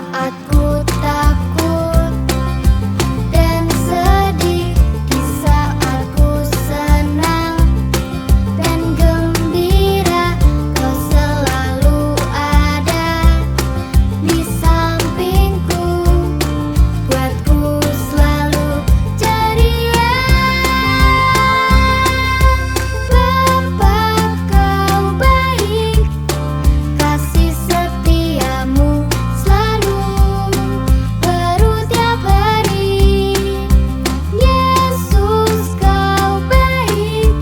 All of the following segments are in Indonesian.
saat ku takut dan sedih, di saat ku senang dan gembira, Kau selalu ada di sampingku, buatku selalu ceria. Bapa, Kau baik, kasih setiamu selalu baru tiap hari. Yesus, Kau baik,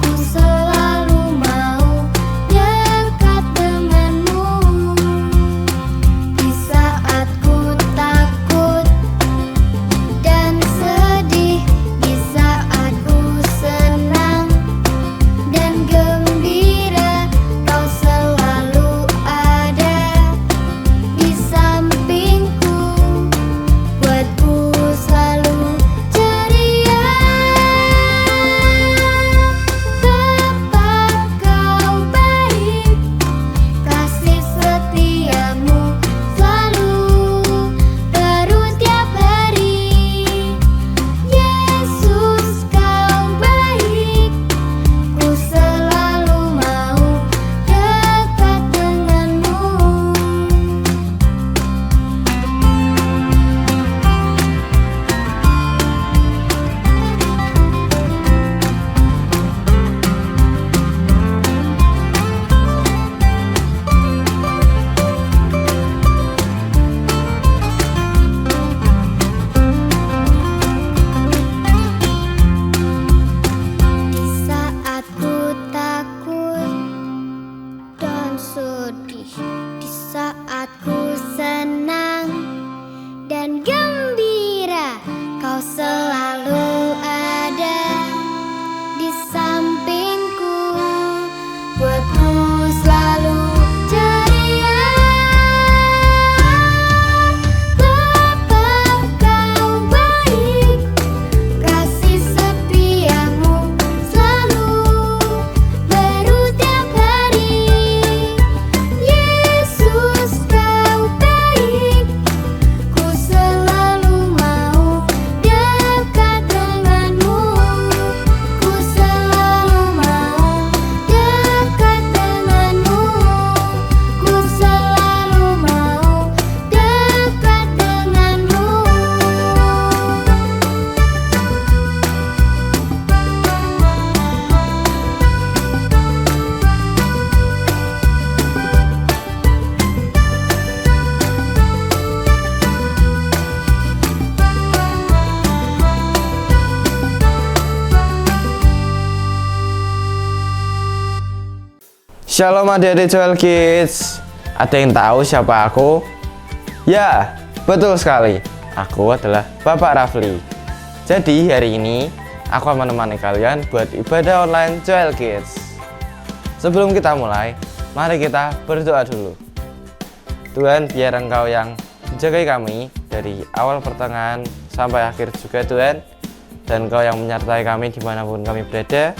ku selalu mau dekat denganmu. Di saat ku takut dan sedih, di saat ku senang dan gembira, Kau selalu ada di sampingku, buatku selalu ceria. Bapa, Kau baik, kasih setiamu selalu baru tiap hari. Yesus, Kau baik, ku selalu mau dekat denganmu. Di saat ku takut dan sedih, di saat ku senang dan gembira, Kau selalu ada di sampingku, buatku selalu ceria. Bapa, Kau baik, kasih setiamu selalu baru tiap hari. Yesus, Kau baik, ku selalu mau dekat denganmu, ku selalu mau dekat denganmu, ku selalu mau dekat denganmu. Shalom adik-adik Joel Kids. Ada yang tahu siapa aku? Ya, betul sekali. Aku adalah Bapak Rafli. Jadi hari ini aku akan menemani kalian buat ibadah online Joel Kids. Sebelum kita mulai, mari kita berdoa dulu. Tuhan, biar Engkau yang menjagai kami dari awal pertengahan sampai akhir juga Tuhan. Dan Engkau yang menyertai kami dimanapun kami berada.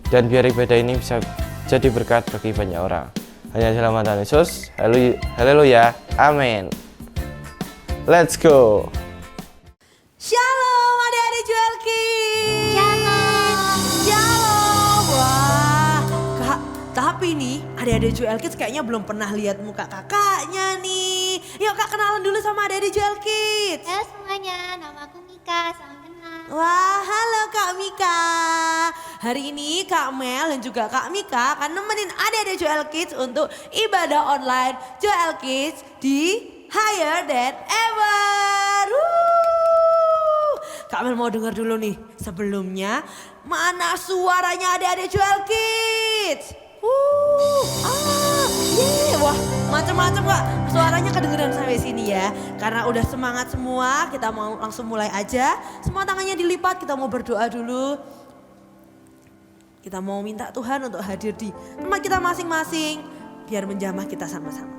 Dan biar ibadah ini bisa jadi berkat bagi banyak orang. Hanya dalam nama Tuhan Yesus. Haleluya. Amin. Let's go. Shalom adik-adik Joel Kids. Shalom. Shalom. Wah, Kak, tapi nih adik-adik Joel Kids kayaknya belum pernah lihat muka kakaknya nih. Yuk Kak, kenalan dulu sama adik-adik Joel Kids. Halo semuanya, nama aku Mika, salam kenal. Wah, halo Kak Mika. Hari ini Kak Mel dan juga Kak Mika akan nemenin adik-adik Joel Kids untuk ibadah online Joel Kids di Higher Than Ever. Kak Mel mau dengar dulu nih. Sebelumnya, mana suaranya adik-adik Joel Kids? Wah, macam-macam Kak. Suaranya kedengeran sampai sini ya. Karena udah semangat semua, kita mau langsung mulai aja. Semua tangannya dilipat, kita mau berdoa dulu. Kita mau minta Tuhan untuk hadir di tempat kita masing-masing. Biar menjamah kita sama-sama.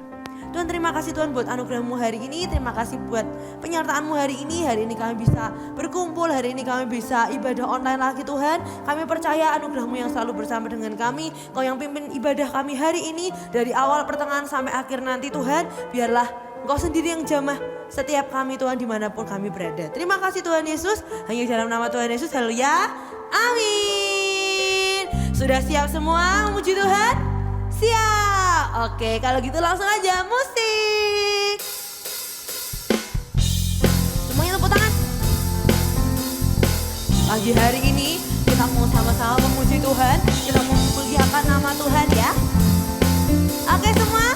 Tuhan, terima kasih Tuhan buat anugerah-Mu hari ini. Terima kasih buat penyertaan-Mu hari ini. Hari ini kami bisa berkumpul, hari ini kami bisa ibadah online lagi Tuhan. Kami percaya anugerah-Mu yang selalu bersama dengan kami. Kau yang pimpin ibadah kami hari ini dari awal pertengahan sampai akhir nanti Tuhan. Biarlah Engkau sendiri yang jamah setiap kami Tuhan dimanapun kami berada. Terima kasih Tuhan Yesus, hanya dalam nama Tuhan Yesus, haleluya, amin. Sudah siap semua memuji Tuhan? Siap. Oke, kalau gitu langsung aja musik. Semuanya tepuk tangan. Pagi hari ini kita mau sama-sama memuji Tuhan, kita mau memuliakan nama Tuhan ya. Oke semua.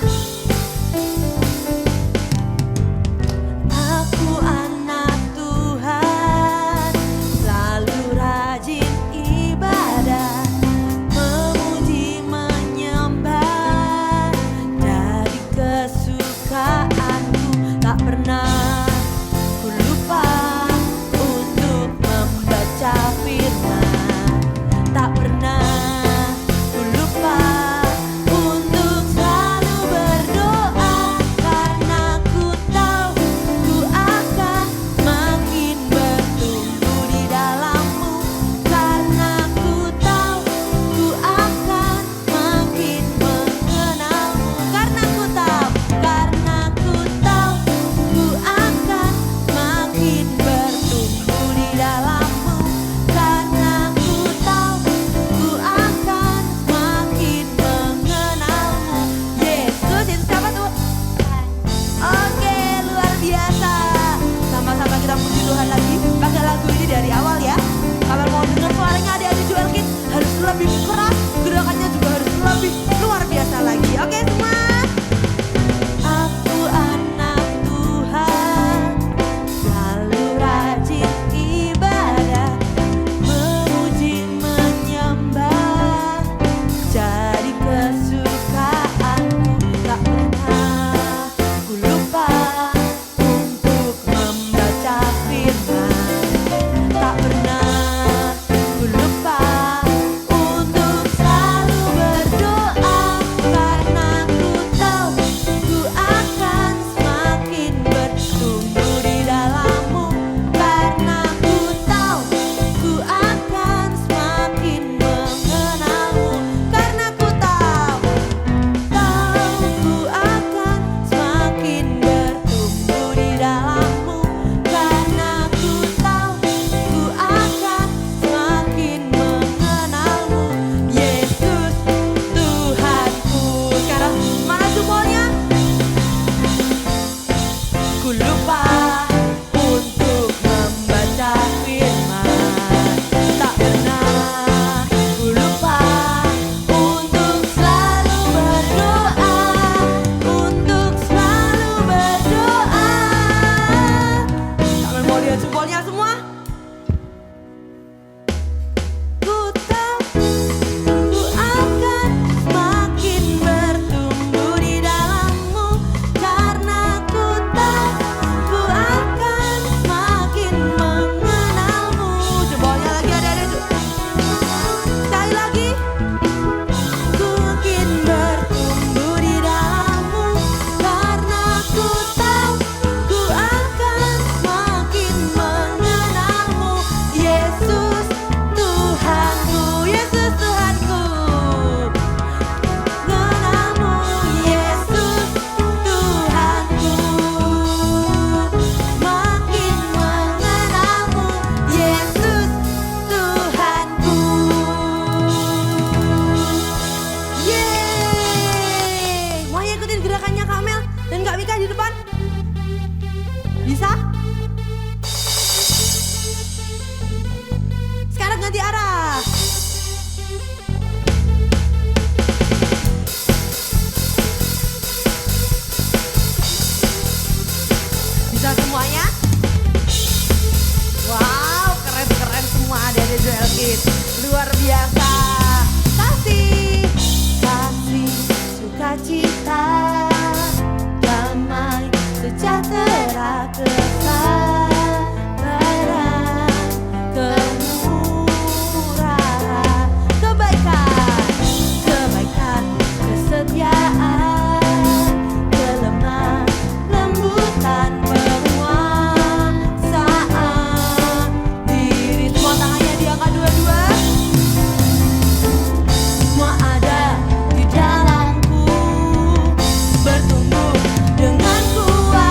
Aku anak Tuhan, selalu rajin ibadah, memuji menyembah, dari kesukaanku tak pernah ku lupa untuk membaca firman, tak pernah ku lupa untuk selalu berdoa, karena ku tahu ku akan makin bertumbuh di dalam-Mu, karena ku tahu ku akan makin mengenal-Mu, karena ku tahu ku akan makin bertumbuh di dalam-Mu, karena ku tahu ku akan makin mengenal-Mu. Yesus, itu siapa tuh? Oke, luar biasa. Sama-sama kita puji Tuhan lagi pakai lagu ini dari awal ya. Kalau mau dengar suaranya adik-adik Joel Kids harus lebih keras, gerakannya juga harus lebih luar biasa lagi. Oke semua. Aku anak Tuhan, selalu rajin ibadah, memuji menyembah, jadi kesukaanku, tak pernah ku lupa untuk membaca firman, tak pernah ku lupa untuk selalu berdoa, karena ku tahu ku akan semakin bertumbuh di dalam-Mu, karena ku tahu ku akan semakin mengenal-Mu, karena ku tahu ku akan semakin bertumbuh di dalam-Mu, karena ku tahu ku akan semakin mengenal-Mu, Yesus Tuhanku. Sekarang mana jempolnya? Ku lupa untuk membaca firman, tak pernah ku lupa untuk selalu berdoa, untuk selalu berdoa. Kalian mau lihat jempolnya semua? Ku tahu ku akan makin bertumbuh di dalam-Mu, karena ku tahu ku akan makin mengenal-Mu. Jempolnya lagi ada. Sekali lagi. Ku makin bertumbuh di dalam-Mu, karena ku tahu ku akan makin mengenal-Mu, Yesus Tuhanku, Yesus Tuhanku. Mengenal-Mu, Yesus Tuhanku. Makin mengenal-Mu, Yesus Tuhanku. Yeay! Mau ikutin gerakannya Kak Mel dan Kak Mika di depan? Bisa? Sekarang ganti arah. Bisa semuanya? Wow, keren-keren semua dari Joel Kids. Luar biasa. Kasih, sukacita, damai, sejahtera, kesabaran, kemurahan, kebaikan, kesetiaan, kelemah lembutan, penguasaan diri. Semua tangannya diangkat dua-dua. Semua ada di dalamku, bertumbuh dengan kuat.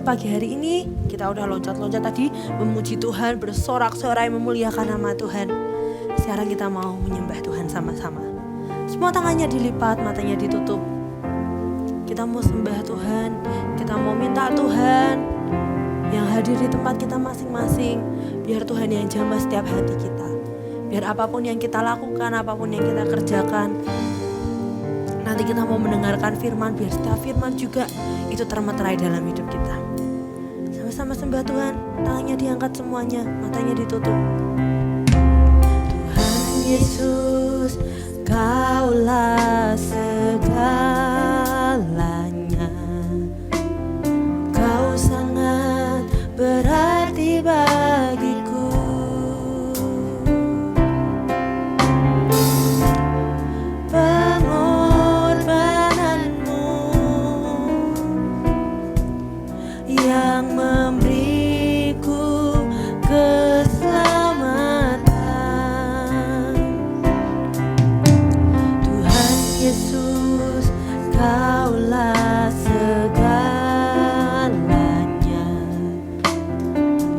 untuk pagi hari ini kita udah loncat-loncat tadi memuji Tuhan, bersorak-sorai memuliakan nama Tuhan. Sekarang kita mau menyembah Tuhan sama-sama. Semua tangannya dilipat, matanya ditutup. Kita mau sembah Tuhan, kita mau minta Tuhan yang hadir di tempat kita masing-masing. Biar Tuhan yang jamah setiap hati kita. Biar apapun yang kita lakukan, apapun yang kita kerjakan, nanti kita mau mendengarkan firman, biar setiap firman juga itu termeterai dalam hidup kita. Sama-sama sembah Tuhan, tangannya diangkat semuanya, matanya ditutup. Tuhan Yesus, Kaulah segalanya. Kau sangat berarti bagiku. Pengorbananmu yang memberiku keselamatan. Tuhan Yesus, Kaulah segalanya.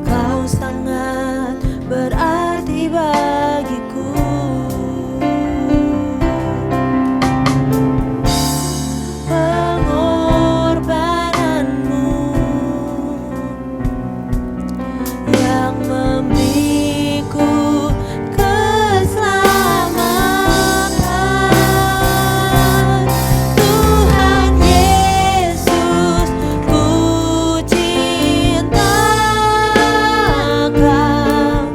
Kau sangat berarti bagiku. Pengorbananmu yang memberiku keselamatan. Tuhan Yesus, ku cinta Kau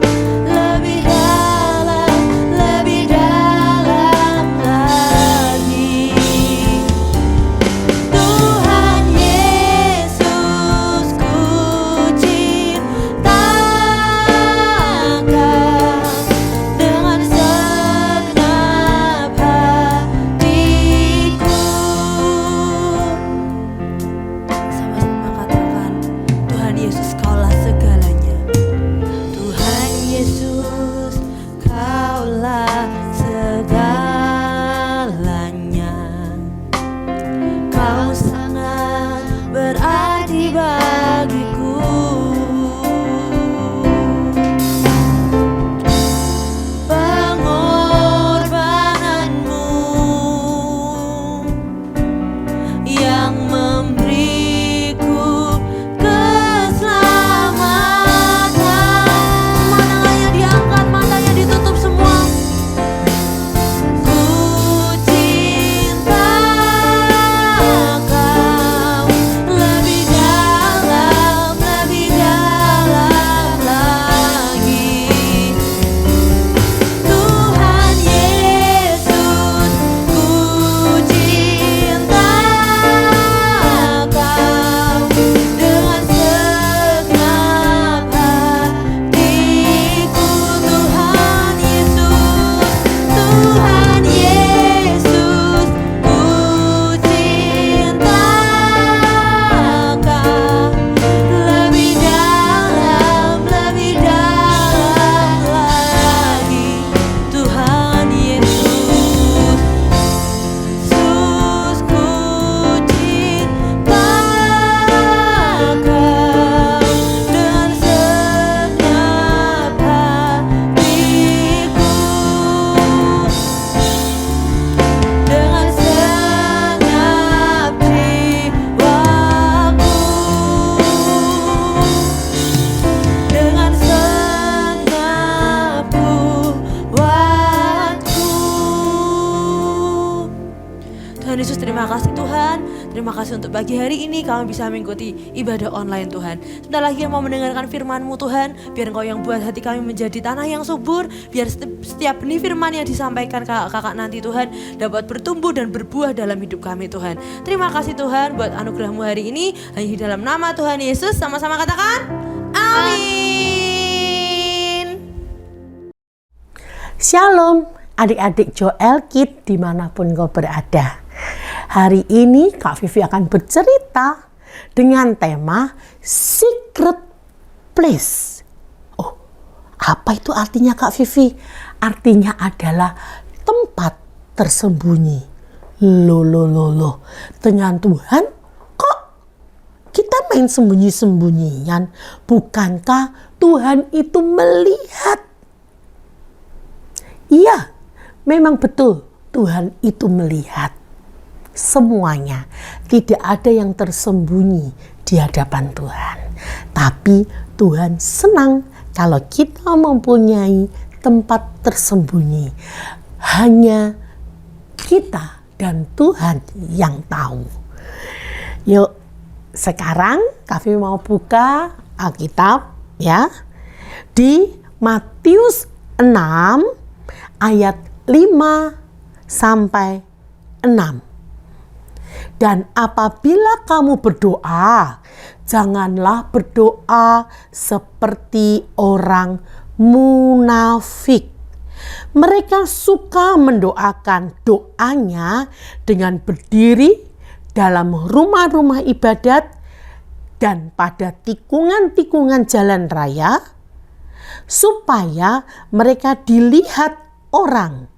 lebih dalam lagi. Tuhan Yesus, ku cinta Kau dengan segenap hatiku. Sama-sama katakan, Tuhan Yesus, Kaulah segalanya. Tuhan Yesus, Kaulah segalanya. Kau sangat berarti bagiku. Pengorbananmu yang memberiku keselamatan. Semua tangannya diangkat, matanya ditutup semua. Ku cinta Kau lebih dalam lagi. Tuhan Yesus, ku cinta Kau dengan segenap hatiku. Tuhan Yesus, Tuhan Yesus, ku cinta Kau lebih dalam lagi. Tuhan Yesus, Yesus, ku cinta Kau dengan segenap hatiku. Dengan segenap jiwaku. Dengan segenap kuatku. Tuhan Yesus, terima kasih Tuhan. Terima kasih untuk pagi hari ini kami bisa mengikuti ibadah online Tuhan. Sebentar lagi mau mendengarkan firman-Mu Tuhan. Biar Engkau yang buat hati kami menjadi tanah yang subur. Biar setiap benih firman yang disampaikan kakak-kakak nanti Tuhan dapat bertumbuh dan berbuah dalam hidup kami Tuhan. Terima kasih Tuhan buat anugerah-Mu hari ini. Hanya di dalam nama Tuhan Yesus, sama-sama katakan amin. Shalom adik-adik Joel Kid dimanapun kau berada. Hari ini Kak Vivi akan bercerita dengan tema Secret Place. Oh, apa itu artinya Kak Vivi? Artinya adalah tempat tersembunyi. Loh. Dengan Tuhan kok kita main sembunyi-sembunyian? Bukankah Tuhan itu melihat? Iya, memang betul Tuhan itu melihat semuanya. Tidak ada yang tersembunyi di hadapan Tuhan. Tapi Tuhan senang kalau kita mempunyai tempat tersembunyi. Hanya kita dan Tuhan yang tahu. Yuk, sekarang kami mau buka Alkitab ya. Di Matius 6 ayat 5 sampai 6. Dan apabila kamu berdoa, janganlah berdoa seperti orang munafik. Mereka suka mendoakan doanya dengan berdiri dalam rumah-rumah ibadat dan pada tikungan-tikungan jalan raya, supaya mereka dilihat orang.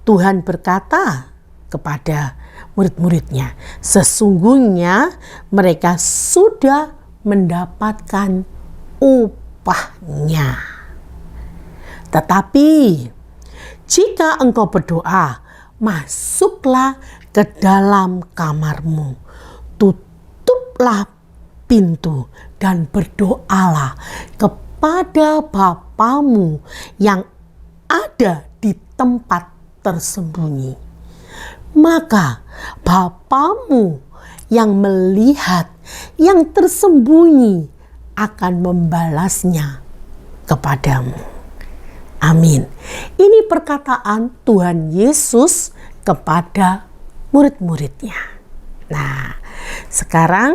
Tuhan berkata kepada murid-muridnya, sesungguhnya mereka sudah mendapatkan upahnya. Tetapi jika engkau berdoa, masuklah ke dalam kamarmu, tutuplah pintu dan berdoalah kepada Bapamu yang ada di tempat tersembunyi. Maka Bapamu yang melihat yang tersembunyi akan membalasnya kepadamu. Amin. Ini perkataan Tuhan Yesus kepada murid-muridnya. Nah, sekarang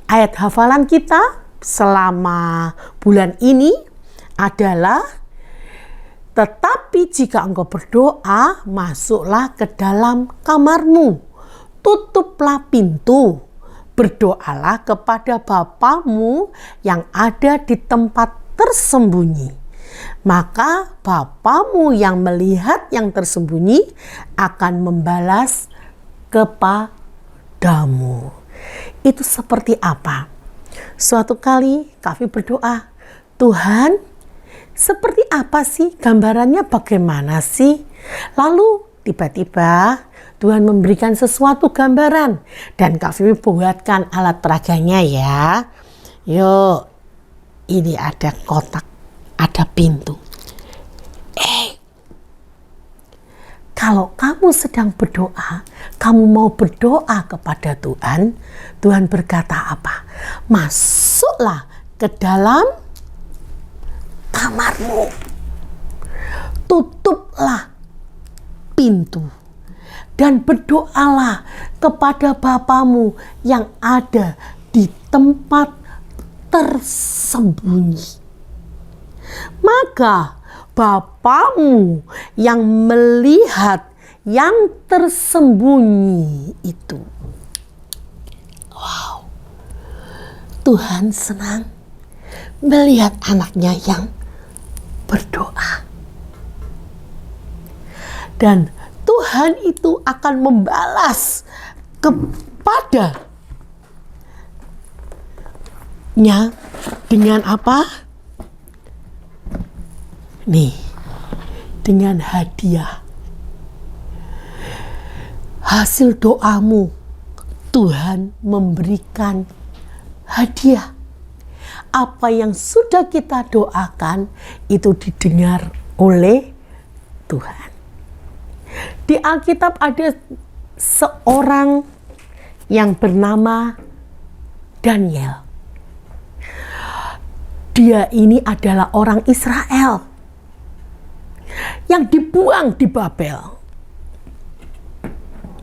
ayat hafalan kita selama bulan ini adalah, tetapi jika engkau berdoa, masuklah ke dalam kamarmu, tutuplah pintu, berdoalah kepada Bapamu yang ada di tempat tersembunyi. Maka Bapamu yang melihat yang tersembunyi akan membalas kepadamu. Itu seperti apa? Suatu kali kami berdoa, Tuhan, seperti apa sih gambarannya, bagaimana sih? Lalu tiba-tiba Tuhan memberikan sesuatu gambaran dan kami buatkan alat peraganya ya. Yuk, ini ada kotak, ada pintu. Kalau kamu sedang berdoa, kamu mau berdoa kepada Tuhan, Tuhan berkata apa? Masuklah ke dalam kamarmu, tutuplah pintu, dan berdoalah kepada Bapamu yang ada di tempat tersembunyi. Maka Bapamu yang melihat yang tersembunyi itu. Wow, Tuhan senang melihat anaknya yang berdoa. Dan Tuhan itu akan membalas kepadanya dengan apa? Nih, dengan hadiah. Hasil doamu, Tuhan memberikan hadiah. Apa yang sudah kita doakan itu didengar oleh Tuhan. Di Alkitab ada seorang yang bernama Daniel. Dia ini adalah orang Israel yang dibuang di Babel.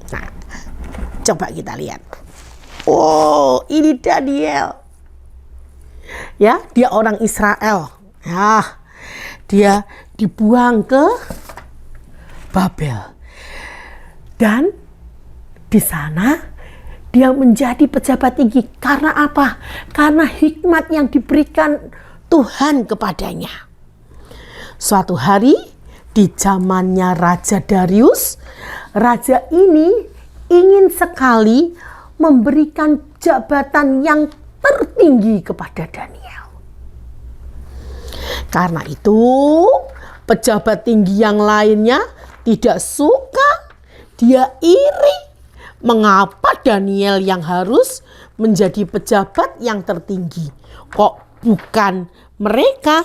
Nah, coba kita lihat. Oh, ini Daniel. Ya, dia orang Israel. Ya, dia dibuang ke Babel. Dan di sana dia menjadi pejabat tinggi. Karena apa? Karena hikmat yang diberikan Tuhan kepadanya. Suatu hari di zamannya Raja Darius, raja ini ingin sekali memberikan jabatan yang tertinggi kepada Daniel. Karena itu, pejabat tinggi yang lainnya tidak suka, dia iri. Mengapa Daniel yang harus menjadi pejabat yang tertinggi? Kok bukan mereka?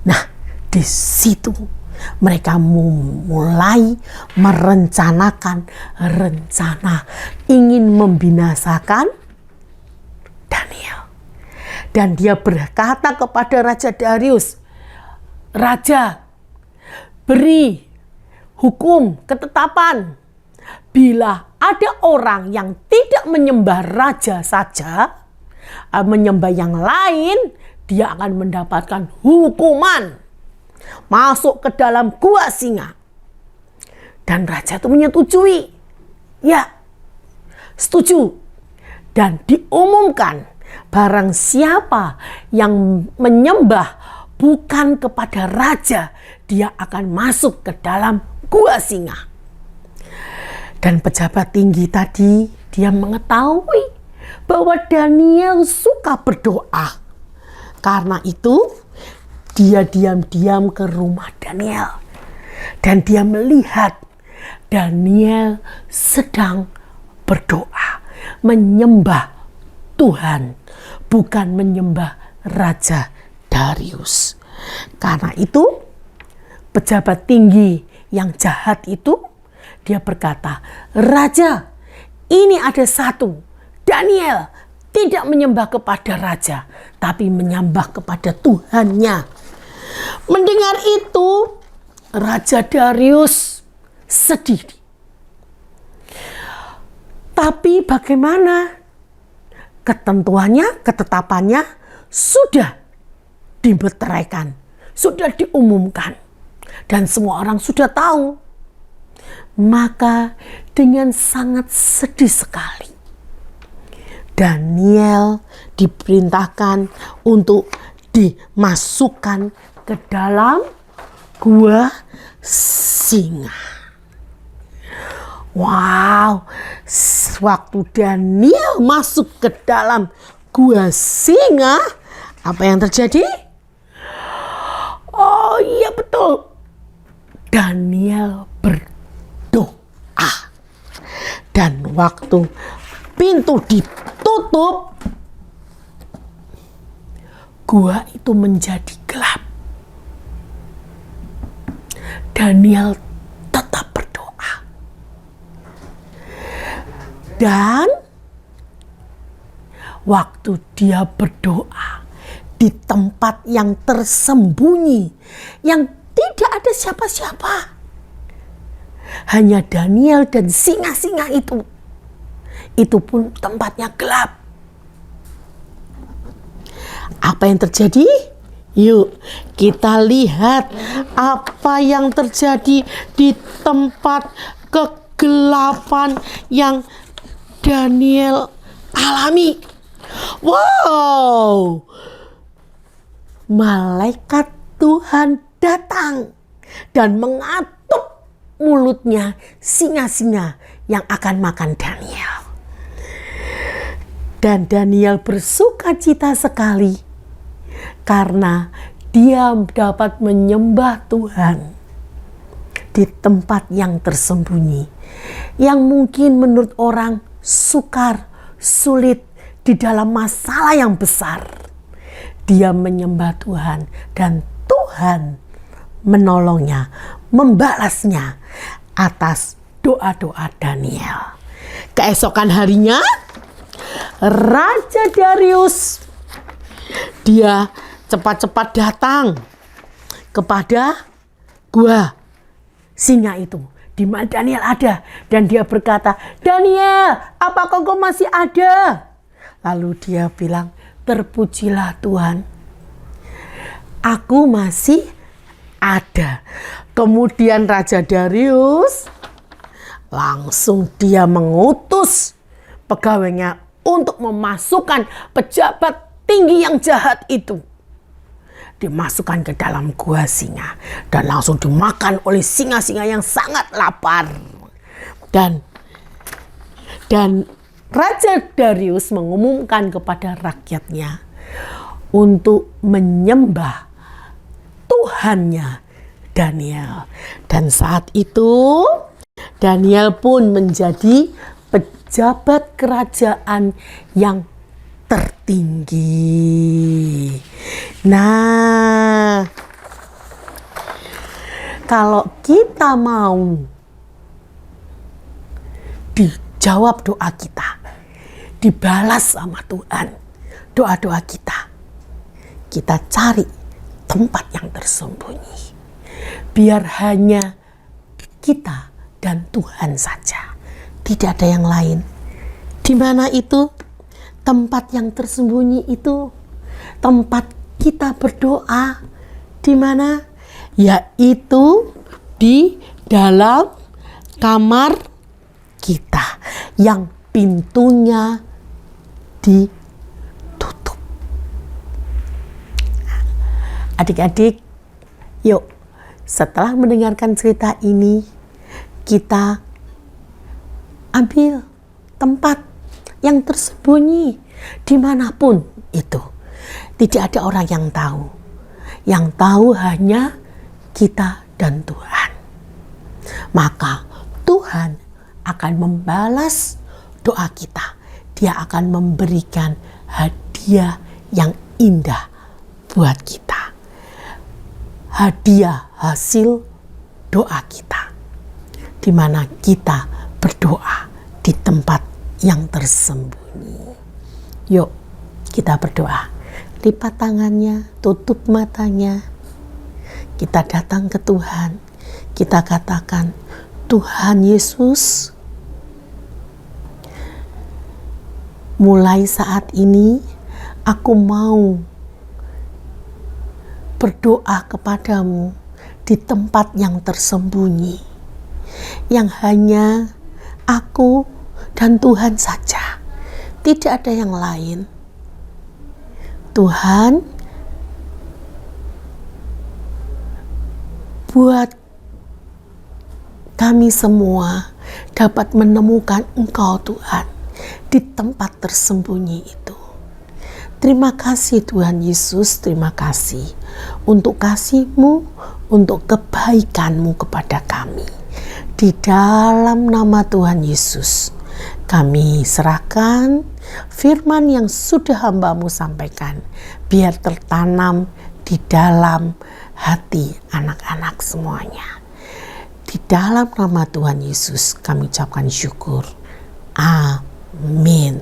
Nah, di situ mereka mulai merencanakan rencana ingin membinasakan Daniel. Dan dia berkata kepada Raja Darius, "Raja, beri hukum ketetapan. Bila ada orang yang tidak menyembah raja saja, menyembah yang lain, dia akan mendapatkan hukuman. Masuk ke dalam gua singa." Dan raja itu menyetujui. Ya, setuju. Dan diumumkan barang siapa yang menyembah bukan kepada raja, dia akan masuk ke dalam gua singa. Dan pejabat tinggi tadi, dia mengetahui bahwa Daniel suka berdoa. Karena itu, dia diam-diam ke rumah Daniel. Dan dia melihat Daniel sedang berdoa, menyembah Tuhan, bukan menyembah Raja Darius. Karena itu, pejabat tinggi yang jahat itu, dia berkata, "Raja, ini ada satu, Daniel tidak menyembah kepada raja, tapi menyembah kepada Tuhannya." Mendengar itu, Raja Darius sedih. Tapi bagaimana? Ketentuannya, ketetapannya sudah dimeteraikan, sudah diumumkan, dan semua orang sudah tahu. Maka dengan sangat sedih sekali, Daniel diperintahkan untuk dimasukkan ke dalam gua singa. Wow, waktu Daniel masuk ke dalam gua singa, apa yang terjadi? Oh iya betul, Daniel berdoa. Dan waktu pintu ditutup, gua itu menjadi gelap. Daniel tetap berdoa. Dan waktu dia berdoa di tempat yang tersembunyi, yang tidak ada siapa-siapa, hanya Daniel dan singa-singa itu pun tempatnya gelap. Apa yang terjadi? Yuk kita lihat apa yang terjadi di tempat kegelapan yang Daniel alami. Wow, malaikat Tuhan datang dan mengatup mulutnya singa-singa yang akan makan Daniel. Dan Daniel bersukacita sekali karena dia dapat menyembah Tuhan di tempat yang tersembunyi, yang mungkin menurut orang sukar, sulit, di dalam masalah yang besar. Dia menyembah Tuhan dan Tuhan menolongnya, membalasnya atas doa-doa Daniel. Keesokan harinya, Raja Darius dia cepat-cepat datang kepada gua singa itu di mana Daniel ada, dan dia berkata, "Daniel, apakah kau masih ada?" Lalu dia bilang, "Terpujilah Tuhan, aku masih ada." Kemudian Raja Darius langsung dia mengutus pegawainya untuk memasukkan pejabat tinggi yang jahat itu, dimasukkan ke dalam gua singa dan langsung dimakan oleh singa-singa yang sangat lapar. Dan Dan Raja Darius mengumumkan kepada rakyatnya untuk menyembah Tuhannya Daniel. Dan saat itu Daniel pun menjadi pejabat kerajaan yang tertinggi. Nah, kalau kita mau dijawab doa kita, dibalas sama Tuhan doa-doa kita, kita cari tempat yang tersembunyi. Biar hanya kita dan Tuhan saja, tidak ada yang lain. Di mana itu? Tempat yang tersembunyi itu tempat kita berdoa. Di mana? Yaitu di dalam kamar kita yang pintunya ditutup. Adik-adik, yuk setelah mendengarkan cerita ini, kita ambil tempat yang tersembunyi dimanapun itu. Tidak ada orang yang tahu. Yang tahu hanya kita dan Tuhan. Maka Tuhan akan membalas doa kita. Dia akan memberikan hadiah yang indah buat kita. Hadiah hasil doa kita. Di mana kita berdoa di tempat yang tersembunyi. Yuk, kita berdoa. Lipat tangannya, tutup matanya. Kita datang ke Tuhan. Kita katakan, Tuhan Yesus, mulai saat ini aku mau berdoa kepadamu di tempat yang tersembunyi, yang hanya aku dan Tuhan saja, tidak ada yang lain. Tuhan, buat kami semua dapat menemukan Engkau Tuhan di tempat tersembunyi itu. Terima kasih Tuhan Yesus, terima kasih untuk kasih-Mu, untuk kebaikan-Mu kepada kami. Di dalam nama Tuhan Yesus, kami serahkan firman yang sudah hamba-Mu sampaikan, biar tertanam di dalam hati anak-anak semuanya. Di dalam nama Tuhan Yesus kami ucapkan syukur. Amin.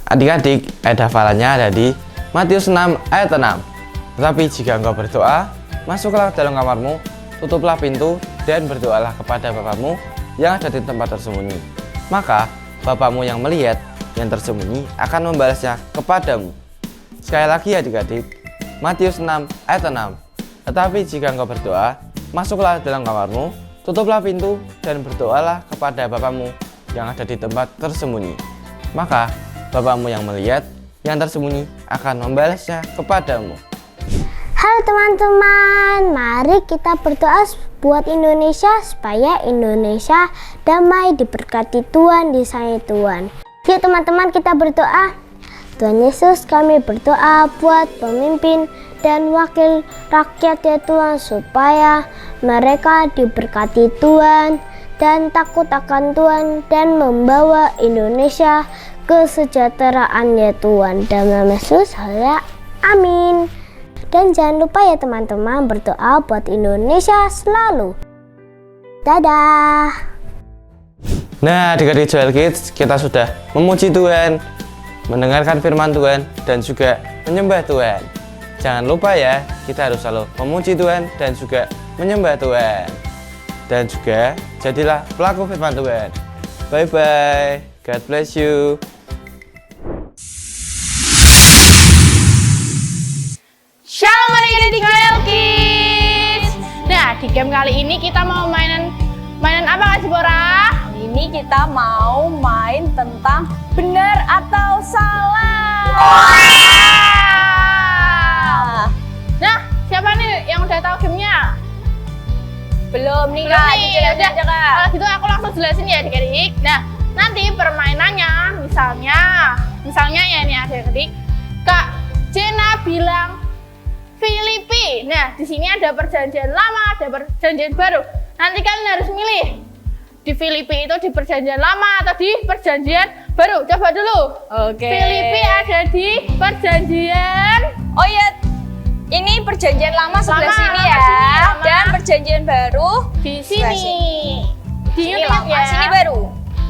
Adik-adik, ayat hafalannya ada di Matius 6 ayat 6. Tetapi jika engkau berdoa, masuklah dalam kamarmu, tutuplah pintu, dan berdoalah kepada Bapamu yang ada di tempat tersembunyi. Maka Bapamu yang melihat yang tersembunyi akan membalasnya kepadamu. Sekali lagi adik-adik, Matius 6 ayat 6. Tetapi jika engkau berdoa, masuklah dalam kamarmu, tutuplah pintu, dan berdoalah kepada Bapamu yang ada di tempat tersembunyi. Maka Bapamu yang melihat yang tersembunyi akan membalasnya kepadamu. Halo teman-teman, mari kita berdoa buat Indonesia supaya Indonesia damai, diberkati Tuhan, disayangi Tuhan. Yuk teman-teman, kita berdoa. Tuhan Yesus, kami berdoa buat pemimpin dan wakil rakyat ya Tuhan, supaya mereka diberkati Tuhan dan takut akan Tuhan dan membawa Indonesia kesejahteraan ya Tuhan. Dalam nama Yesus, amin. Dan jangan lupa ya teman-teman, berdoa buat Indonesia selalu. Dadah. Nah, adik-adik Joel Kids, kita sudah memuji Tuhan, mendengarkan firman Tuhan, dan juga menyembah Tuhan. Jangan lupa ya, kita harus selalu memuji Tuhan dan juga menyembah Tuhan. Dan juga jadilah pelaku firman Tuhan. Bye-bye. God bless you. Shalom adik-adik Joel Kids. Nah, di game kali ini kita mau mainan apa Kak Jibora? Ini kita mau main tentang benar atau salah. Nah, siapa nih yang udah tahu gamenya? Belum nih Belum Kak, nih, dijelasin udah. aja Kak. Kalau gitu aku langsung jelasin ya adik-adik. Nah, nanti permainannya misalnya ya nih adik-adik, Kak Jena bilang Filipi. Nah, di sini ada perjanjian lama, ada perjanjian baru. Nanti kalian harus milih di Filipi itu di perjanjian lama atau di perjanjian baru. Coba dulu. Oke. Filipi ada di perjanjian Oh iya, ini perjanjian lama sebelah Lama, sini lama ya. sini, lama. Dan perjanjian baru di sebelah sini. Di Sini YouTube lama, ya. sini baru.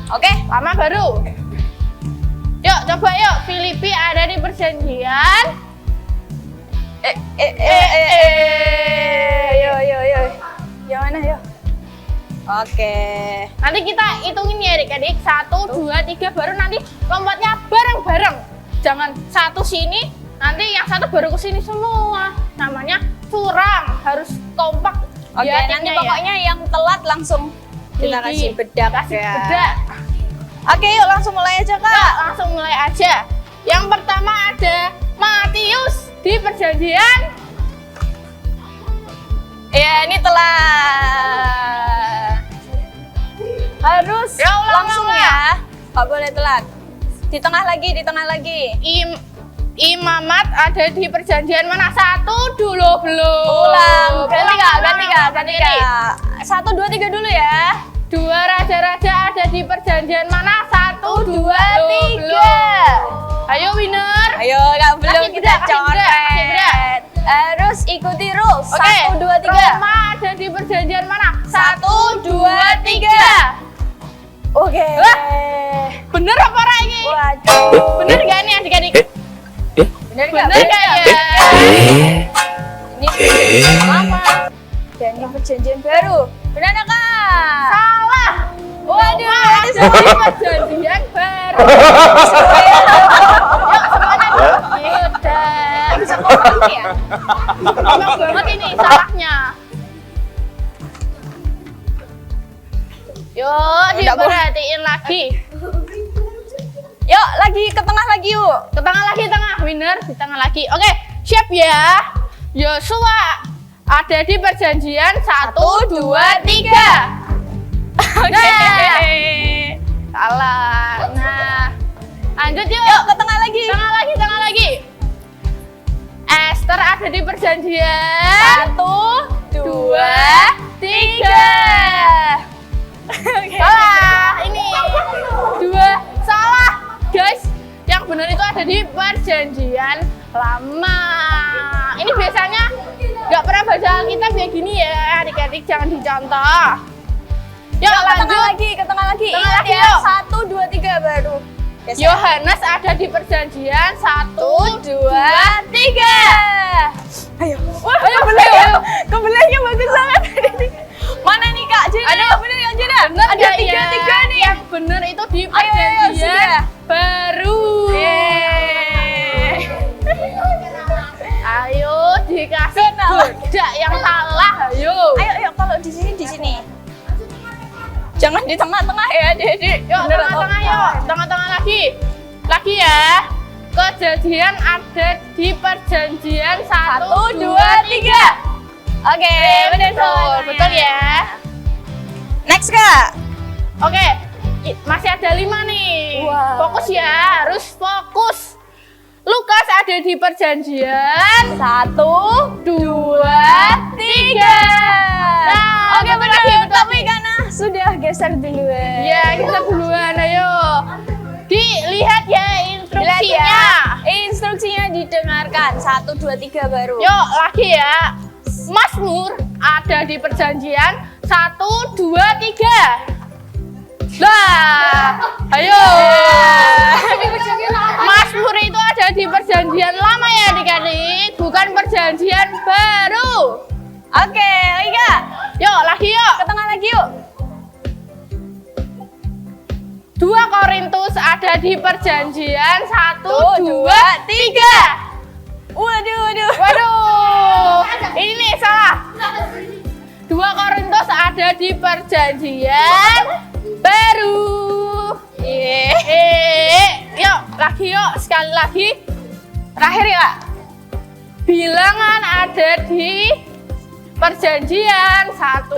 Oke. Lama baru. Yuk, coba yuk. Filipi ada di perjanjian. Yo. Yang mana yo? Oke. Nanti kita hitungin ya adik-adik. 1, 2, 3 baru nanti lompatnya bareng-bareng. Jangan satu sini, nanti yang satu baru ke sini semua. Namanya curang, harus kompak. Oke, ya, nanti timnya pokoknya yang telat langsung kita kasih bedak. Kasih ya. bedak. Oke, yuk langsung mulai aja Yuk, Kak. langsung mulai aja. Yang pertama ada Matius di perjanjian. Ya, ini telat. Harus Ya, ulang, langsung ulang. ya. Nggak boleh telat. Di tengah lagi. Imamat ada di perjanjian mana? 1 dulu belum. Ulang. Ganti Kak. 1, 2, 3 dulu ya. 2 raja-raja ada di perjanjian mana? 1, 2, 3. Ayo winner. Ayo, Kak, belum Kasih kita bedak, kasih bedak, kasih bedak. coret. Harus ikuti rules. Oke. 1, 2, 3. Roma ada di perjanjian mana? 1, 2, 3. Oke. Bener apa Ra ini? Waduh. Bener gak nih adik-adik? Bener nggak? Bener gak ya? Ini lama. Dan ini perjanjian baru. Benar nggak Kak? Salah. Waduh, Roma berarti ada di perjanjian baru. Yuk semuanya udah. bisa kompak ya? Ngomong banget ini salahnya. Yuk, Nggak boleh. diperhatiin lagi. Yuk, lagi ke tengah lagi yuk. Ke tengah lagi, tengah. Winner, di tengah lagi. Oke, siap ya. Yosua ada di perjanjian 1, 2, 3. Nah, salah. Nah, lanjut yuk. Yuk, ke tengah lagi. Tengah lagi. Esther ada di perjanjian 1, 2, 3. Salah, ini 2 salah, guys. Yang benar itu ada di perjanjian lama. Ini biasanya nggak pernah baca Alkitab ya gini ya, adik-adik jangan dicontoh. Yuk, Yuk, ke lanjut. tengah lagi. Tengah Ingat lagi, ya, yuk. 1, 2, 3 baru. Biasa. Yohanes ada di perjanjian 1, 2, 3. Ayo. Ayo bener ya. Kebelahnya bagus banget. Mana nih Kak? Jena, Aduh. bener nggak Jena? Bener Ada nggak 3 ya? nih. Yang bener itu di Ayo, perjanjian sudah. baru. Yeay. Ayo dikasih Kenal. bedak yang salah. Ayo. Ayo, kalau di sini. Jangan di tengah-tengah ya, Dede. Yuk, tengah-tengah yuk. Tengah-tengah lagi. Lagi ya. Kejadian ada di perjanjian 1, 2, 3. Oke, bener Betul, betul ya. Next Kak. Oke, masih ada 5 nih. Wow. Fokus ya, harus fokus. Lukas ada di perjanjian 1, 2, 3. Nah, Oke, betul bener. lagi, betul Tapi lagi. karena sudah geser duluan. Ya, kita duluan, ayo. Dilihat ya Lihat instruksinya. ya. Instruksinya didengarkan. 1, 2, 3 baru. Yuk, lagi ya. Mazmur ada di perjanjian 1, 2, 3. Lah, ayo. Mazmur itu ada di perjanjian lama ya adik-adik, bukan perjanjian baru. Oke, lagi Kak. Yuk, lagi yuk. Ke tengah lagi yuk. 2 Korintus ada di perjanjian 1, 2, 2, 3. Waduh. Waduh, ini salah. 2 Korintus ada di perjanjian baru. Yuk, lagi yuk, sekali lagi. Terakhir ya. Bilangan ada di perjanjian. 1,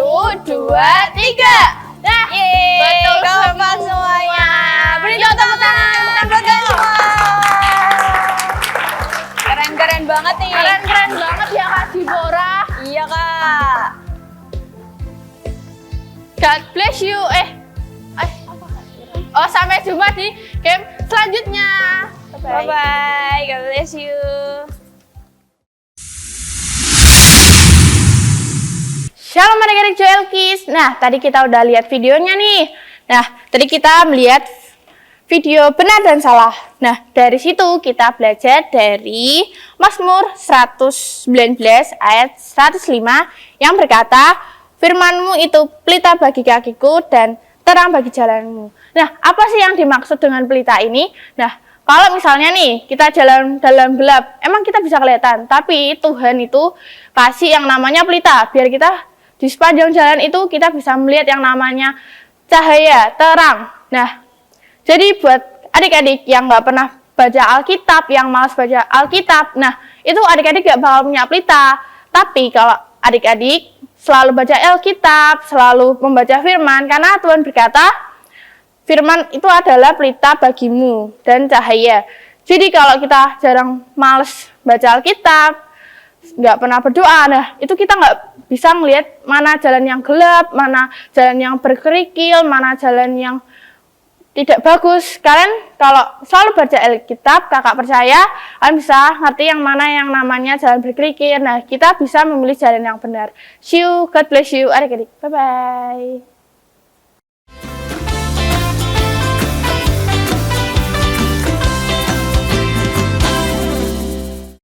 2, 3. Nah, betul kompak semuanya. Beri tepuk tangan buat semua. Keren banget nih. Keren banget ya Kak Dibora. Iya Kak. God bless you. Oh, sampai jumpa di game selanjutnya. Bye bye. God bless you. Shalom adik-adik Joel Kids. Nah, tadi kita udah lihat videonya nih. Nah, tadi kita melihat video benar dan salah. Nah, dari situ kita belajar dari Mazmur 119 ayat 105 yang berkata, firman-Mu itu pelita bagi kakiku dan terang bagi jalanmu. Nah, apa sih yang dimaksud dengan pelita ini? Nah, kalau misalnya nih, kita jalan dalam gelap, emang kita bisa kelihatan. Tapi Tuhan itu kasih yang namanya pelita, biar kita di sepanjang jalan itu kita bisa melihat yang namanya cahaya, terang. Nah, jadi buat adik-adik yang nggak pernah baca Alkitab, yang malas baca Alkitab, nah itu adik-adik nggak bakal punya pelita. Tapi kalau adik-adik selalu baca Alkitab, selalu membaca firman, karena Tuhan berkata, firman itu adalah pelita bagimu dan cahaya. Jadi kalau kita jarang males baca Alkitab, nggak pernah berdoa, nah itu kita nggak bisa ngelihat mana jalan yang gelap, mana jalan yang berkerikil, mana jalan yang tidak bagus. Kalian kalau selalu baca Alkitab, kakak percaya kalian bisa ngerti yang mana yang namanya jalan berkerikil. Nah, kita bisa memilih jalan yang benar. See you, God bless you, adik-adik. Bye-bye.